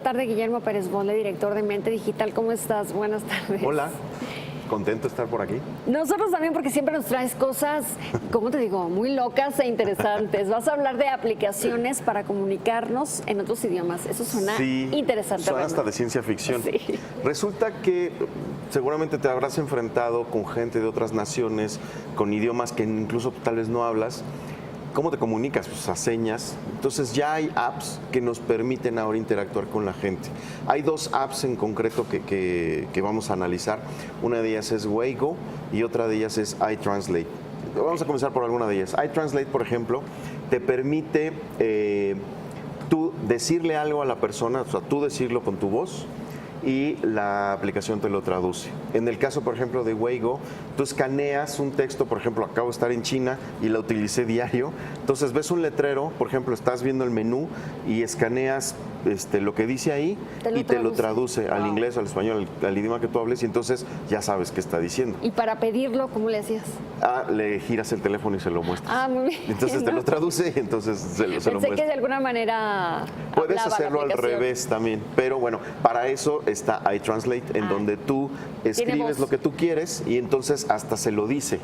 tarde, Guillermo Pérez Bonle, director de Mente Digital. ¿Cómo estás? Buenas tardes. Hola, contento de estar por aquí. Nosotros también, porque siempre nos traes cosas, ¿cómo te digo?, muy locas e interesantes. Vas a hablar de aplicaciones para comunicarnos en otros idiomas. Eso suena interesante. Suena hasta de ciencia ficción. Sí. Resulta que seguramente te habrás enfrentado con gente de otras naciones, con idiomas que incluso tal vez no hablas. ¿Cómo te comunicas? Pues a señas. Entonces ya hay apps que nos permiten ahora interactuar con la gente. Hay dos apps en concreto que vamos a analizar. Una de ellas es Weigo y otra de ellas es iTranslate. Vamos a comenzar por alguna de ellas. iTranslate, por ejemplo, te permite tú decirle algo a la persona, o sea, tú decirlo con tu voz, y la aplicación te lo traduce. En el caso, por ejemplo, de Weigo, tú escaneas un texto, por ejemplo, acabo de estar en China y la utilicé diario, entonces ves un letrero, por ejemplo, estás viendo el menú y escaneas lo que dice ahí y te lo traduce al inglés, al español, al idioma que tú hables, y entonces ya sabes qué está diciendo. ¿Y para pedirlo, cómo le hacías? Le giras el teléfono y se lo muestras. Muy bien. Entonces te lo traduce y entonces se lo muestras. Pensé que de alguna manera puedes hacerlo al revés también, pero bueno, para eso está iTranslate, en donde tú escribes lo que tú quieres y entonces hasta se lo dice,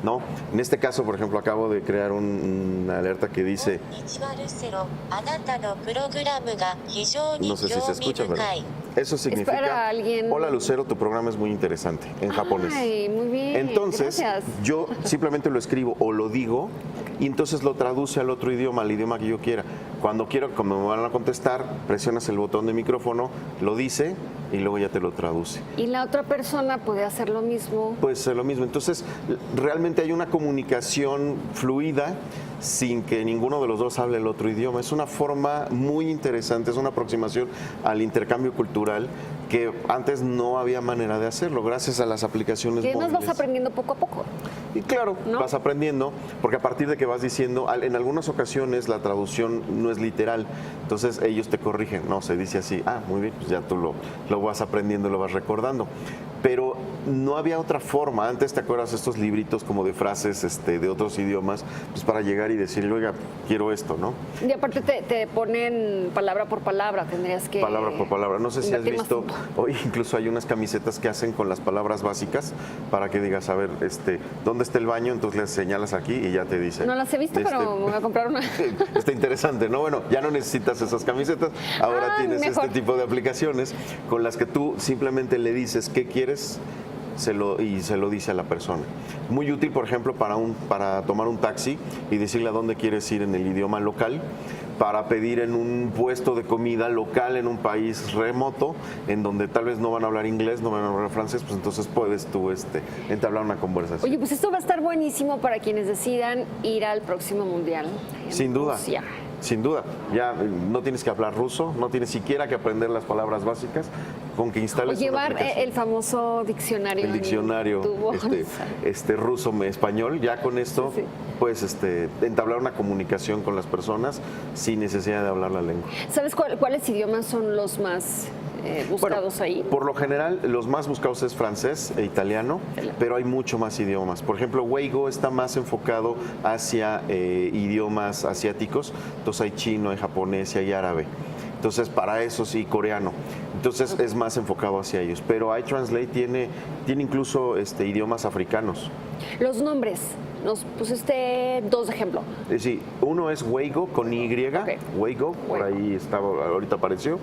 ¿no? En este caso, por ejemplo, acabo de crear una alerta que dice, no sé si se escucha, pero eso significa, hola Lucero, tu programa es muy interesante, en japonés. Ay, muy bien. Entonces, gracias. yo simplemente lo escribo o lo digo y entonces lo traduce al otro idioma, al idioma que yo quiera. Cuando quiero, como me van a contestar, presionas el botón de micrófono, lo dice y luego ya te lo traduce. ¿Y la otra persona puede hacer lo mismo? Puede ser lo mismo. Entonces, realmente hay una comunicación fluida sin que ninguno de los dos hable el otro idioma. Es una forma muy interesante, es una aproximación al intercambio cultural que antes no había manera de hacerlo, gracias a las aplicaciones móviles. Que nos vas aprendiendo poco a poco. Y claro, ¿no? Vas aprendiendo, porque a partir de que vas diciendo, en algunas ocasiones la traducción no es literal, entonces ellos te corrigen, no, se dice así, muy bien, pues ya tú lo vas aprendiendo, lo vas recordando. Pero no había otra forma. Antes, ¿te acuerdas estos libritos como de frases de otros idiomas? Pues para llegar y decirle, oiga, quiero esto, ¿no? Y aparte te ponen palabra por palabra, tendrías que... Palabra por palabra. No sé si has visto, hoy incluso hay unas camisetas que hacen con las palabras básicas para que digas, a ver, ¿dónde está el baño? Entonces le señalas aquí y ya te dice. No las he visto, pero me voy a comprar una. Está interesante, ¿no? Bueno, ya no necesitas esas camisetas. Ahora tienes mejor. este tipo de aplicaciones con las que tú simplemente le dices qué quieres y se lo dice a la persona. Muy útil, por ejemplo, para tomar un taxi y decirle a dónde quieres ir en el idioma local, para pedir en un puesto de comida local en un país remoto, en donde tal vez no van a hablar inglés, no van a hablar francés, pues entonces puedes tú entablar una conversación. Oye, pues esto va a estar buenísimo para quienes decidan ir al próximo Mundial. Sin duda. Rusia. Sin duda, ya no tienes que hablar ruso, no tienes siquiera que aprender las palabras básicas, con que instales o llevar el famoso diccionario. El diccionario ruso-español, ya con esto puedes entablar una comunicación con las personas sin necesidad de hablar la lengua. ¿Sabes cuáles idiomas son los más buscados ahí? Por lo general, los más buscados es francés e italiano, pero hay mucho más idiomas. Por ejemplo, Weigo está más enfocado hacia idiomas asiáticos, entonces hay chino, hay japonés y hay árabe. Entonces, para eso sí, coreano. Entonces, es más enfocado hacia ellos. Pero iTranslate tiene incluso idiomas africanos. Los nombres. Nos pusiste dos ejemplos. Sí, uno es Weigo con Y, Weigo, por ahí estaba, ahorita apareció.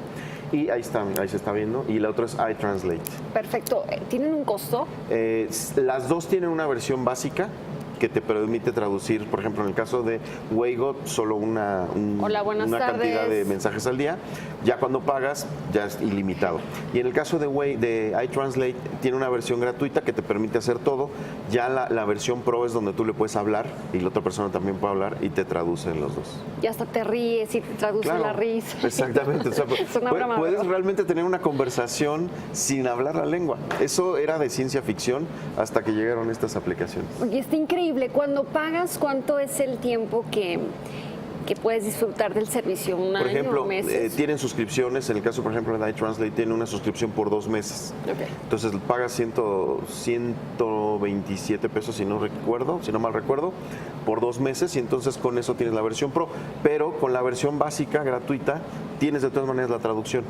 Y ahí se está viendo. Y la otra es iTranslate. Perfecto. ¿Tienen un costo? Las dos tienen una versión básica que te permite traducir, por ejemplo, en el caso de Weigo, solo una cantidad de mensajes al día. Ya cuando pagas, ya es ilimitado. Y en el caso de iTranslate, tiene una versión gratuita que te permite hacer todo. Ya la versión Pro es donde tú le puedes hablar y la otra persona también puede hablar y te traduce en los dos. Y hasta te ríes y te traduce la risa. Exactamente. O sea, puedes realmente tener una conversación sin hablar la lengua. Eso era de ciencia ficción hasta que llegaron estas aplicaciones. Y está increíble. Cuando pagas, ¿cuánto es el tiempo que puedes disfrutar del servicio? ¿Un año, por ejemplo, meses? Tienen suscripciones. En el caso, por ejemplo, de iTranslate, tiene una suscripción por 2 meses. Okay. Entonces pagas 127 pesos, si no mal recuerdo, por 2 meses, y entonces con eso tienes la versión Pro. Pero con la versión básica, gratuita, tienes de todas maneras la traducción.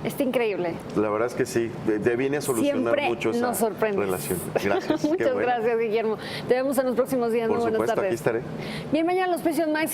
Está increíble. La verdad es que sí, te viene a solucionar Siempre mucho esa nos sorprendes. relación. Gracias. Qué Muchas bueno. gracias, Guillermo. Te vemos en los próximos días. Por Muy buenas supuesto, tardes. aquí estaré. Bien, mañana los precios máximos.